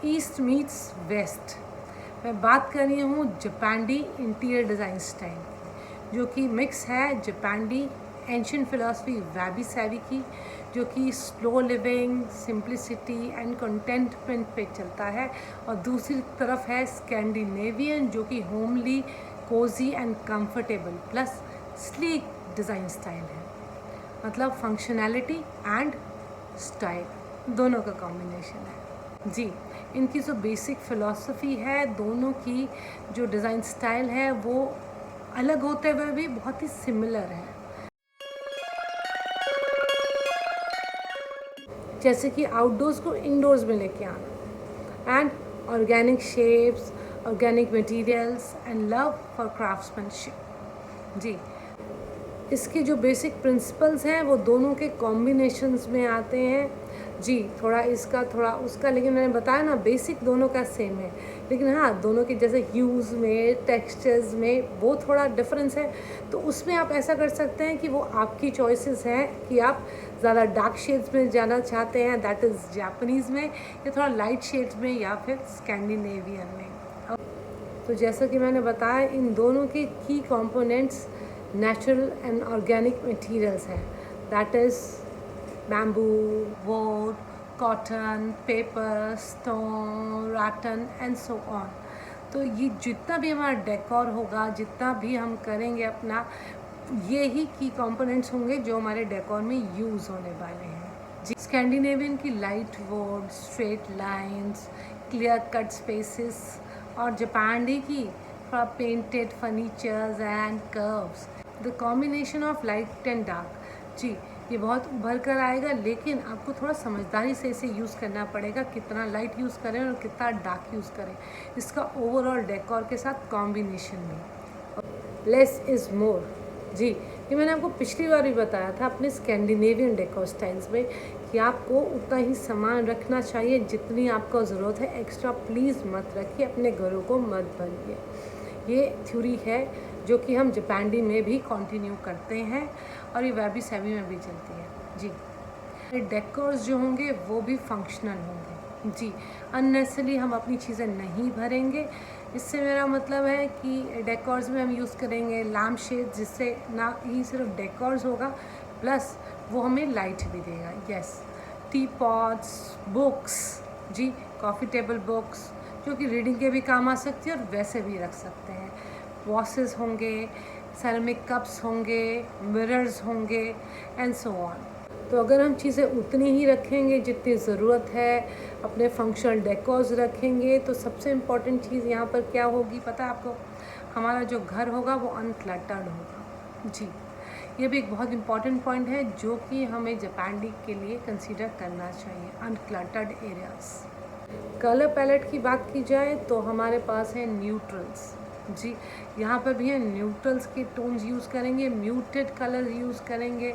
East meets waste. मैं बात कर रही हूँ जापानी इंटीरियर डिज़ाइन स्टाइल की, जो कि मिक्स है जापानी एंशियंट फिलॉसफी वैबी सैवी की, जो कि slow living, simplicity and contentment पे चलता है, और दूसरी तरफ है स्कैंडिनेवियन, जो कि homely, Cozi and comfortable plus sleek design style है। मतलब फंक्शनैलिटी एंड स्टाइल दोनों का कॉम्बिनेशन है जी। इनकी जो बेसिक फ़िलॉसफी है, दोनों की जो डिज़ाइन स्टाइल है वो अलग होते हुए भी बहुत ही सिमिलर है। जैसे कि आउटडोर्स को इंडोर्स में लेके आना, and organic shapes, organic materials and love for craftsmanship जी। इसके जो बेसिक प्रिंसिपल्स हैं वो दोनों के कॉम्बिनेशंस में आते हैं जी। थोड़ा इसका थोड़ा उसका, लेकिन मैंने बताया ना बेसिक दोनों का सेम है, लेकिन हाँ दोनों के जैसे ह्यूज़ में, टेक्सचर्स में वो थोड़ा डिफरेंस है। तो उसमें आप ऐसा कर सकते हैं कि वो आपकी चॉइसेस हैं कि आप ज़्यादा डार्क शेड्स में जाना चाहते हैं, दैट इज़ जापानीज़ में, या थोड़ा लाइट शेड्स में, या फिर स्कैंडिनेवियन में। तो जैसा कि मैंने बताया, इन दोनों के की components natural and organic materials हैं, that is bamboo, wood, cotton, paper, stone, rattan and so on. तो ये जितना भी हमारा डेकोर होगा, जितना भी हम करेंगे अपना, ये ही की कंपोनेंट्स होंगे जो हमारे डेकोर में यूज़ होने वाले हैं जी। स्कैंडिनेवियन की light wood, straight lines, clear cut spaces, और जापानी की थोड़ा painted furnitures and curves, the combination of light and dark जी। ये बहुत उभर कर आएगा, लेकिन आपको थोड़ा समझदारी से इसे यूज़ करना पड़ेगा, कितना लाइट यूज़ करें और कितना डार्क यूज़ करें, इसका ओवरऑल डेकोर के साथ कॉम्बिनेशन में। लेस इज़ मोर जी। ये मैंने आपको पिछली बार भी बताया था अपने स्कैंडिनेवियन डेकोर स्टाइल्स में कि आपको उतना ही सामान रखना चाहिए जितनी आपको ज़रूरत है, एक्स्ट्रा प्लीज़ मत रखिए, अपने घरों को मत भरिए। ये थ्योरी है जो कि हम जापानी में भी कंटिन्यू करते हैं, और ये वैबी सैवी में भी चलती है जी। डेकोर्स जो होंगे वो भी फंक्शनल होंगे जी। अननेसेसरी हम अपनी चीज़ें नहीं भरेंगे। इससे मेरा मतलब है कि डेकोर्स में हम यूज़ करेंगे लैम्प शेड, जिससे ना ही सिर्फ डेकोर्स होगा, प्लस वो हमें लाइट भी देगा। यस, टी पॉट्स, बुक्स जी, कॉफ़ी टेबल बुक्स जो कि रीडिंग के भी काम आ सकती है और वैसे भी रख सकते हैं। वॉसेस होंगे, सेरेमिक कप्स होंगे, मिरर्स होंगे एंड सो ऑन। तो अगर हम चीज़ें उतनी ही रखेंगे जितनी ज़रूरत है, अपने फंक्शनल डेकोर्स रखेंगे, तो सबसे इम्पॉर्टेंट चीज़ यहाँ पर क्या होगी पता है आपको? हमारा जो घर होगा वो अनक्लटर्ड होगा जी। ये भी एक बहुत इम्पॉर्टेंट पॉइंट है जो कि हमें जापानी के लिए कंसीडर करना चाहिए, अनक्लटर्ड एरियाज़। कलर पैलेट की बात की जाए तो हमारे पास है न्यूट्रल्स जी। यहाँ पर भी है न्यूट्रल्स के टोन्स यूज़ करेंगे, म्यूटेड कलर यूज़ करेंगे,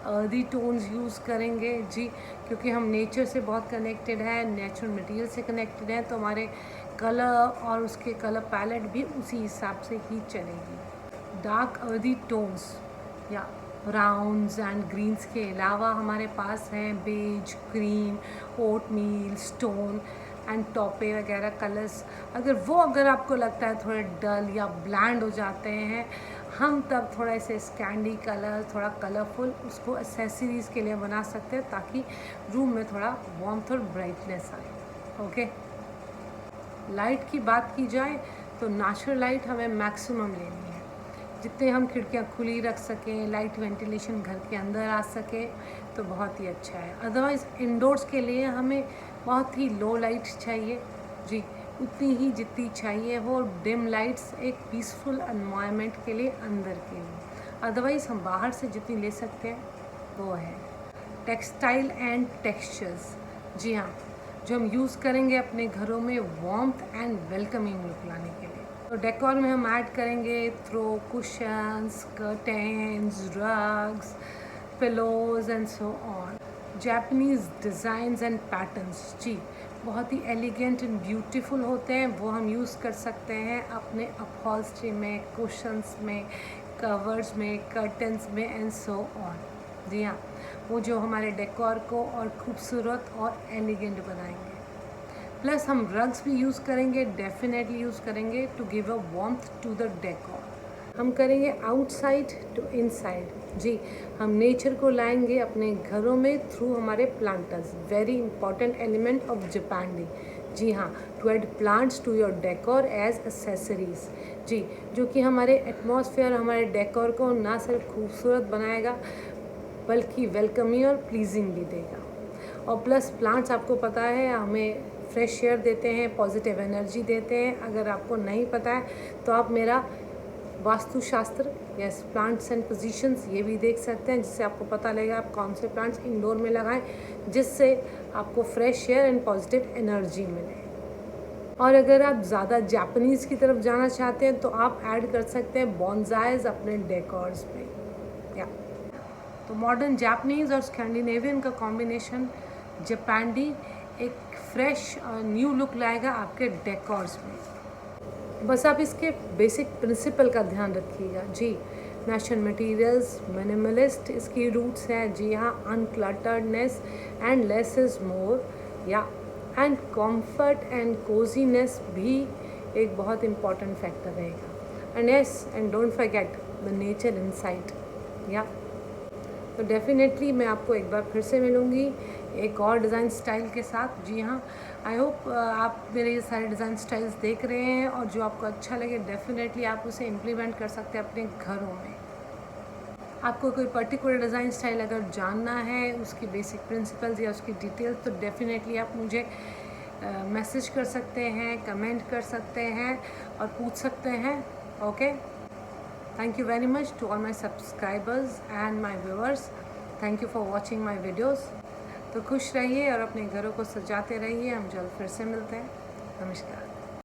अर्दी टोन्स यूज़ करेंगे जी, क्योंकि हम नेचर से बहुत कनेक्टेड है, नेचुरल मटेरियल से कनेक्टेड है, तो हमारे कलर और उसके कलर पैलेट भी उसी हिसाब से ही चलेगी। डार्क अर्दी टोन्स या ब्राउन्स एंड ग्रीन्स के अलावा हमारे पास हैं beige, cream, oatmeal, stone and taupe वगैरह कलर्स। अगर आपको लगता है थोड़े डल या ब्लैंड हो जाते हैं, हम तब थोड़ा इसे स्कैंडी कलर, थोड़ा कलरफुल उसको एसेसरीज़ के लिए बना सकते हैं, ताकि रूम में थोड़ा वार्मथ और ब्राइटनेस आए। ओके, लाइट की बात की जाए तो नेचुरल लाइट हमें मैक्सिमम लेनी है, जितने हम खिड़कियाँ खुली रख सकें, लाइट वेंटिलेशन घर के अंदर आ सके तो बहुत ही अच्छा है। अदरवाइज़ इंडोर्स के लिए हमें बहुत ही लो लाइट चाहिए जी, उतनी ही जितनी चाहिए हो डिम लाइट्स एक पीसफुल एनवायरनमेंट के लिए, अंदर के लिए। अदरवाइज़ हम बाहर से जितनी ले सकते हैं वो है। टेक्सटाइल एंड टेक्सचर्स जी हाँ, जो हम यूज़ करेंगे अपने घरों में वार्मथ एंड वेलकमिंग लुक लाने के लिए। तो डेकोर में हम ऐड करेंगे throw cushions, curtains, rugs, pillows and so on. Japanese designs and patterns जी, बहुत ही एलिगेंट एंड ब्यूटीफुल होते हैं, वो हम यूज़ कर सकते हैं अपने अपहॉल्स्ट्री में, कुशन्स में, कवर्स में, कर्टन्स में एंड सो ऑन। जी हाँ, वो जो हमारे डेकोर को और खूबसूरत और एलिगेंट बनाएंगे। प्लस हम रग्स भी यूज़ करेंगे, डेफिनेटली यूज़ करेंगे to give a warmth to the decor. हम करेंगे आउटसाइड टू इनसाइड। जी, हम नेचर को लाएंगे अपने घरों में थ्रू हमारे planters, very important element of Japan. जी हाँ, to add plants to your decor as accessories. जी, जो कि हमारे एटमॉस्फेयर, हमारे डेकोर को ना सिर्फ खूबसूरत बनाएगा बल्कि वेलकमिंग और प्लीजिंग भी देगा। और प्लस प्लांट्स आपको पता है हमें फ्रेश एयर देते हैं, पॉजिटिव एनर्जी देते हैं। अगर आपको नहीं पता है तो आप मेरा वास्तुशास्त्र यस प्लांट्स एंड पोजीशंस ये भी देख सकते हैं, जिससे आपको पता लगेगा आप कौन से प्लांट्स इंडोर में लगाएं जिससे आपको fresh air and positive energy मिले। और अगर आप ज़्यादा जापानीज़ की तरफ जाना चाहते हैं तो आप ऐड कर सकते हैं बॉन्जाइज अपने डेकोर्स में। या तो मॉडर्न जापानीज़ और स्कैंडिनेवियन का कॉम्बिनेशन जापानी एक फ्रेश न्यू लुक लाएगा आपके डेकोर्स में। बस आप इसके बेसिक प्रिंसिपल का ध्यान रखिएगा। जी, नेचुरल मटेरियल्स, मिनिमलिस्ट इसकी रूट्स हैं। जी हाँ, अनक्लटर्डनेस एंड लेस इज़ मोर। या एंड कंफर्ट एंड कोजीनेस भी एक बहुत इम्पॉर्टेंट फैक्टर रहेगा। And yes, and don't forget the nature inside. या तो डेफिनेटली मैं आपको एक बार फिर से मिलूँगी एक और डिज़ाइन स्टाइल के साथ। जी हाँ, आई होप आप मेरे ये सारे डिज़ाइन स्टाइल्स देख रहे हैं और जो आपको अच्छा लगे डेफिनेटली आप उसे इम्प्लीमेंट कर सकते हैं अपने घरों में। आपको कोई पर्टिकुलर डिज़ाइन स्टाइल अगर जानना है, उसकी बेसिक प्रिंसिपल्स या उसकी डिटेल्स, तो डेफिनेटली आप मुझे मैसेज कर सकते हैं, कमेंट कर सकते हैं और पूछ सकते हैं। Okay, thank you very much to all my subscribers and my viewers. Thank you for watching my videos. तो खुश रहिए और अपने घरों को सजाते रहिए। हम जल्द फिर से मिलते हैं। नमस्कार।